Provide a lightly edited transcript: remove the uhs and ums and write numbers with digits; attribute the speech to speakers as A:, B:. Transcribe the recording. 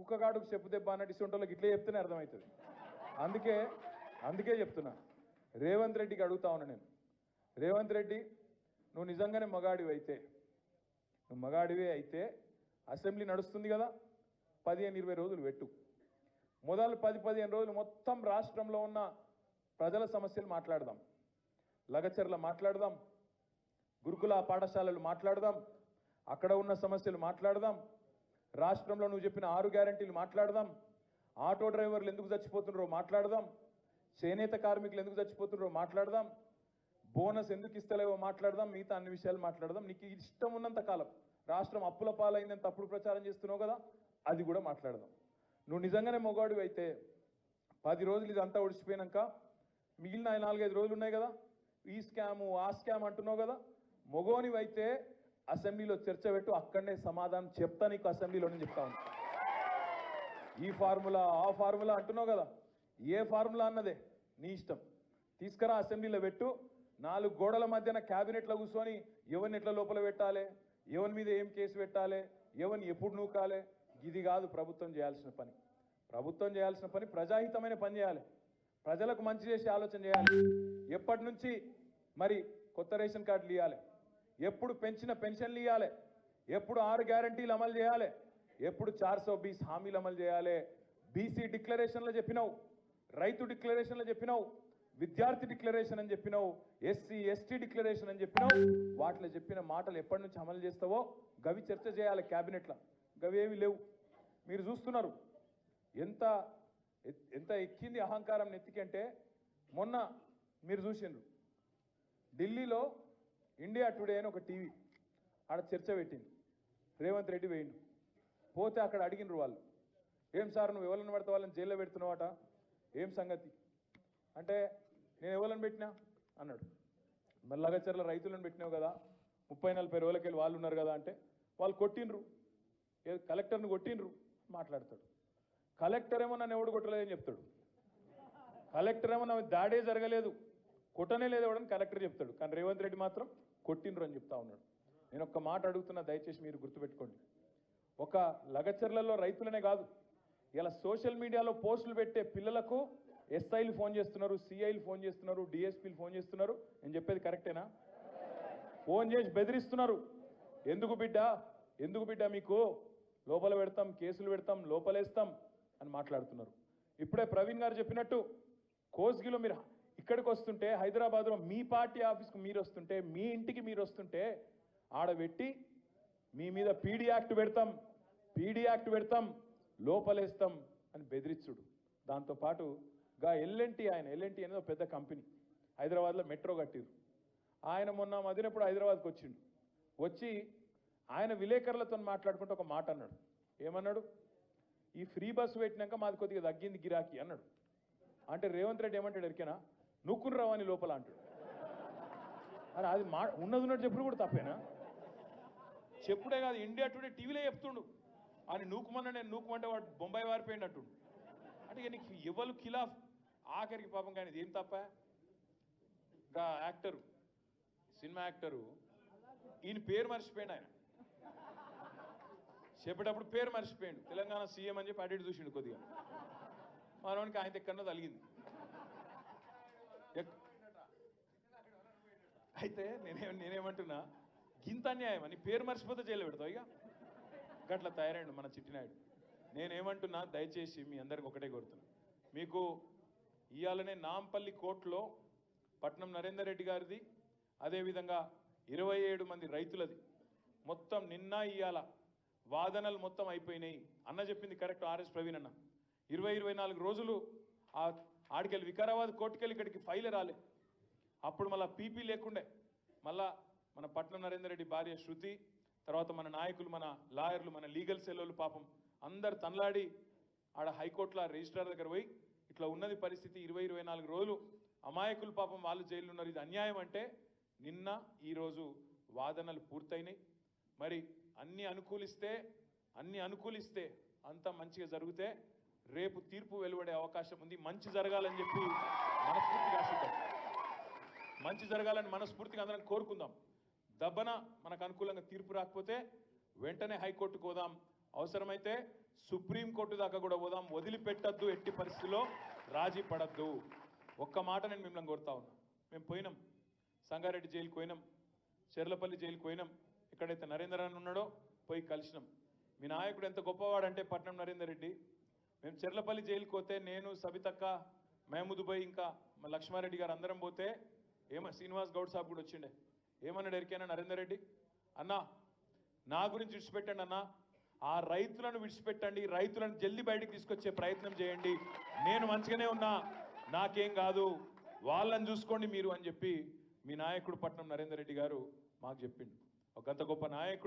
A: కుక్కగాడుకు చెప్పు దెబ్బ అన్నట్టు ఇసుంటోళ్ళకి ఇట్లే చెప్తేనే అర్థమవుతుంది. అందుకే చెప్తున్నా, రేవంత్ రెడ్డికి అడుగుతా ఉన్నా నేను, రేవంత్ రెడ్డి నువ్వు నిజంగానే మగాడివే అయితే అసెంబ్లీ నడుస్తుంది కదా, 15-20 రోజులు పెట్టు. మొదలు 10-15 రోజులు మొత్తం రాష్ట్రంలో ఉన్న ప్రజల సమస్యలు మాట్లాడదాం, లగచర్ల మాట్లాడదాం, గురుకుల పాఠశాలలు మాట్లాడదాం, అక్కడ ఉన్న సమస్యలు మాట్లాడదాం, రాష్ట్రంలో నువ్వు చెప్పిన 6 గ్యారెంటీలు మాట్లాడదాం, ఆటో డ్రైవర్లు ఎందుకు చచ్చిపోతున్నారో మాట్లాడదాం, చేనేత కార్మికులు ఎందుకు చచ్చిపోతున్నారో మాట్లాడదాం, బోనస్ ఎందుకు ఇస్తలేవో మాట్లాడదాం, మిగతా అన్ని విషయాలు మాట్లాడదాం. నీకు ఇష్టం ఉన్నంత కాలం రాష్ట్రం అప్పుల పాలైందని తప్పుడు ప్రచారం చేస్తున్నావు కదా, అది కూడా మాట్లాడదాం. నువ్వు నిజంగానే మొగాడివి అయితే 10 రోజులు ఇదంతా ఒడిచిపోయినాక మిగిలిన 4-5 రోజులు ఉన్నాయి కదా, ఈ స్కాము ఆ స్కామ్ అంటున్నావు కదా, మొగోనివైతే అసెంబ్లీలో చర్చ పెట్టు, అక్కడనే సమాధానం చెప్తా నీకు, అసెంబ్లీలోనే చెప్తా ఉన్నా. ఈ ఫార్ములా ఆ ఫార్ములా అంటున్నావు కదా, ఏ ఫార్ములా అన్నదే నీ ఇష్టం, తీసుకురా అసెంబ్లీలో పెట్టు. 4 గోడల మధ్యన క్యాబినెట్లో కూర్చొని ఎవరిని ఎట్లా లోపల పెట్టాలి, ఎవరి మీద ఏం కేసు పెట్టాలి, ఎవరిని ఎప్పుడు నూకాలి, ఇది కాదు ప్రభుత్వం చేయాల్సిన పని. ప్రభుత్వం చేయాల్సిన పని ప్రజాహితమైన పని చేయాలి, ప్రజలకు మంచి చేసే ఆలోచన చేయాలి. ఎప్పటి నుంచి మరి కొత్త రేషన్ కార్డులు ఇవ్వాలి, ఎప్పుడు పెంచిన పెన్షన్లు ఇవ్వాలి, ఎప్పుడు 6 గ్యారెంటీలు అమలు చేయాలి, ఎప్పుడు 420 హామీలు అమలు చేయాలి. బీసీ డిక్లరేషన్లో చెప్పినావు, రైతు డిక్లరేషన్లో చెప్పినావు, విద్యార్థి డిక్లరేషన్ అని చెప్పినావు, ఎస్సీ ఎస్టీ డిక్లరేషన్ అని చెప్పినావు. వాటిలో చెప్పిన మాటలు ఎప్పటి నుంచి అమలు చేస్తావో గవి చర్చ చేయాలి క్యాబినెట్లో. గవేవి లేవు. మీరు చూస్తున్నారు ఎంత ఎంత ఎక్కింది అహంకారం నెత్తికంటే. మొన్న మీరు చూసిండ్రు ఢిల్లీలో ఇండియా టుడే అని ఒక టీవీ ఆడ చర్చ పెట్టింది. రేవంత్ రెడ్డి వేయండు, పోతే అక్కడ అడిగినరు వాళ్ళు, ఏం సార్ నువ్వు ఎవరిని పడితే వాళ్ళని జైల్లో పెడుతున్నావట, ఏం సంగతి అంటే, నేను ఎవరిని పెట్టినా అన్నాడు. మరి లగచర్ల రైతులను పెట్టినావు కదా, 30-40 రోజులకి వెళ్ళి వాళ్ళు ఉన్నారు కదా అంటే, వాళ్ళు కొట్టినరు, కలెక్టర్ని కొట్టినరు మాట్లాడతాడు. కలెక్టర్ ఏమో నన్ను ఎవడు కొట్టలేదని చెప్తాడు, కలెక్టర్ ఏమో నా దాడే జరగలేదు, కొట్టనే లేదు ఎవడని కలెక్టర్ చెప్తాడు. కానీ రేవంత్ రెడ్డి మాత్రం కొట్టినరు అని చెప్తా ఉన్నాడు. నేను ఒక్క మాట అడుగుతున్నా, దయచేసి మీరు గుర్తుపెట్టుకోండి. ఒక లగచర్లలో రైతులనే కాదు, ఇలా సోషల్ మీడియాలో పోస్టులు పెట్టే పిల్లలకు ఎస్ఐలు ఫోన్ చేస్తున్నారు, సిఐలు ఫోన్ చేస్తున్నారు, డిఎస్పీలు ఫోన్ చేస్తున్నారు. నేను చెప్పేది కరెక్టేనా? ఫోన్ చేసి బెదిరిస్తున్నారు. ఎందుకు బిడ్డ మీకు లోపల పెడతాం, కేసులు పెడతాం, లోపలేస్తాం అని మాట్లాడుతున్నారు. ఇప్పుడే ప్రవీణ్ గారు చెప్పినట్టు కోస్గిలో మీరు ఇక్కడికి వస్తుంటే, హైదరాబాద్లో మీ పార్టీ ఆఫీస్కి మీరు వస్తుంటే, మీ ఇంటికి మీరు వస్తుంటే ఆడబెట్టి మీ మీద పీడీ యాక్ట్ పెడతాం, లోపలేస్తాం అని బెదిరించుడు. దాంతోపాటు ఎల్ఎన్టీ అనేది ఒక పెద్ద కంపెనీ, హైదరాబాద్లో మెట్రో కట్టిరు. ఆయన మొన్న మదినప్పుడు హైదరాబాద్కి వచ్చిండు. వచ్చి ఆయన విలేకరులతో మాట్లాడుకుంటూ ఒక మాట అన్నాడు. ఏమన్నాడు? ఈ ఫ్రీ బస్సు పెట్టినాక మాది కొద్దిగా తగ్గింది గిరాకీ అన్నాడు. అంటే రేవంత్ రెడ్డి ఏమంటాడు ఎరికేనా, నుక్కుని రావని లోపల అంటాడు. అని అది ఉన్నట్టు చెప్పుడు కూడా తప్పేనా? చెప్పుడే కాదు, ఇండియా టుడే టీవీలో చెప్తుండు అని నూకుమన్నా, నేను నూకుమంటే వాడు బొంబాయి వారిపోయింది అంటుండు. అంటే నీకు ఎవరు ఖిలాఫ్ ఆఖరికి పాపం. కానీ ఇది ఏం తప్ప, ఇంకా యాక్టరు, సినిమా యాక్టరు, ఈయన పేరు మర్చిపోయాడు. ఆయన చెప్పేటప్పుడు పేరు మర్చిపోయాడు. తెలంగాణ సీఎం అని చెప్పి అడిగి చూసిండు కొద్దిగా. మనవానికి ఆయన ఎక్కడో తలిగింది. అయితే నేనేమంటున్నా, గింత అన్యాయం అని పేరు మర్చిపోతే జైలు పెడతావు. ఇక గట్ల తయారైండు మన చిట్టినాయుడు. నేనేమంటున్నా, దయచేసి మీ అందరికి ఒకటే కోరుతున్నా, మీకు ఇవాళనే నాంపల్లి కోర్టులో పట్నం నరేందర్ రెడ్డి గారిది, అదేవిధంగా 27 మంది రైతులది మొత్తం నిన్న ఇవాళ వాదనలు మొత్తం అయిపోయినాయి. అన్న చెప్పింది కరెక్ట్, ఆర్ఎస్ ప్రవీణ్ అన్న. 20-24 రోజులు ఆడికెళ్ళి వికారాబాద్ కోర్టుకెళ్ళి ఇక్కడికి ఫైల్ రాలే. అప్పుడు మళ్ళీ పీపీ లేకుండే. మళ్ళా మన పట్నం నరేందర్ రెడ్డి భార్య శృతి, తర్వాత మన నాయకులు, మన లాయర్లు, మన లీగల్ సెల్లోళ్ళు పాపం అందరు తనలాడి ఆడ హైకోర్టులో రిజిస్ట్రార్ దగ్గర పోయి ఇట్లా ఉన్నది పరిస్థితి, 20-24 రోజులు అమాయకులు పాపం వాళ్ళు జైలు ఉన్నారు, ఇది అన్యాయం అంటే నిన్న ఈరోజు వాదనలు పూర్తయినాయి. మరి అన్ని అనుకూలిస్తే అంత మంచిగా జరిగితే రేపు తీర్పు వెలువడే అవకాశం ఉంది. మంచి జరగాలని చెప్పి మనస్ఫూర్తిగా ఆశిద్దాం, మంచి జరగాలని మనస్ఫూర్తిగా అందరం కోరుకుందాం. దబ్బన మనకు అనుకూలంగా తీర్పు రాకపోతే వెంటనే హైకోర్టుకు పోదాం, అవసరమైతే సుప్రీంకోర్టు దాకా కూడా పోదాం, వదిలిపెట్టద్దు, ఎట్టి పరిస్థితుల్లో రాజీ పడద్దు. ఒక్క మాట నేను మిమ్మల్ని కోరుతా ఉన్నా. మేము పోయినాం, సంగారెడ్డి జైలుకి పోయినాం, చెర్లపల్లి జైలుకి పోయినాం, ఎక్కడైతే నరేందర్ అని ఉన్నాడో పోయి కలిసినాం. మీ నాయకుడు ఎంత గొప్పవాడంటే పట్నం నరేందర్ రెడ్డి, మేము చెర్లపల్లి జైలుకి పోతే నేను, సబితక్క, మహమూద్ భాయ్, ఇంకా మా లక్ష్మారెడ్డి గారు అందరం పోతే శ్రీనివాస్ గౌడ్ సాబ్ కూడా వచ్చిండే. ఏమన్నాడు ఎరికైనా నరేందర్ రెడ్డి? అన్నా నా గురించి విడిచిపెట్టండి అన్నా, ఆ రైతులను విడిచిపెట్టండి, రైతులను జల్దీ బయటికి తీసుకొచ్చే ప్రయత్నం చేయండి, నేను మంచిగానే ఉన్నా, నాకేం కాదు, వాళ్ళని చూసుకోండి మీరు అని చెప్పి మీ నాయకుడు పట్నం నరేందర్ రెడ్డి గారు మాకు చెప్పిండు. ఒక గంత గొప్ప నాయకుడు.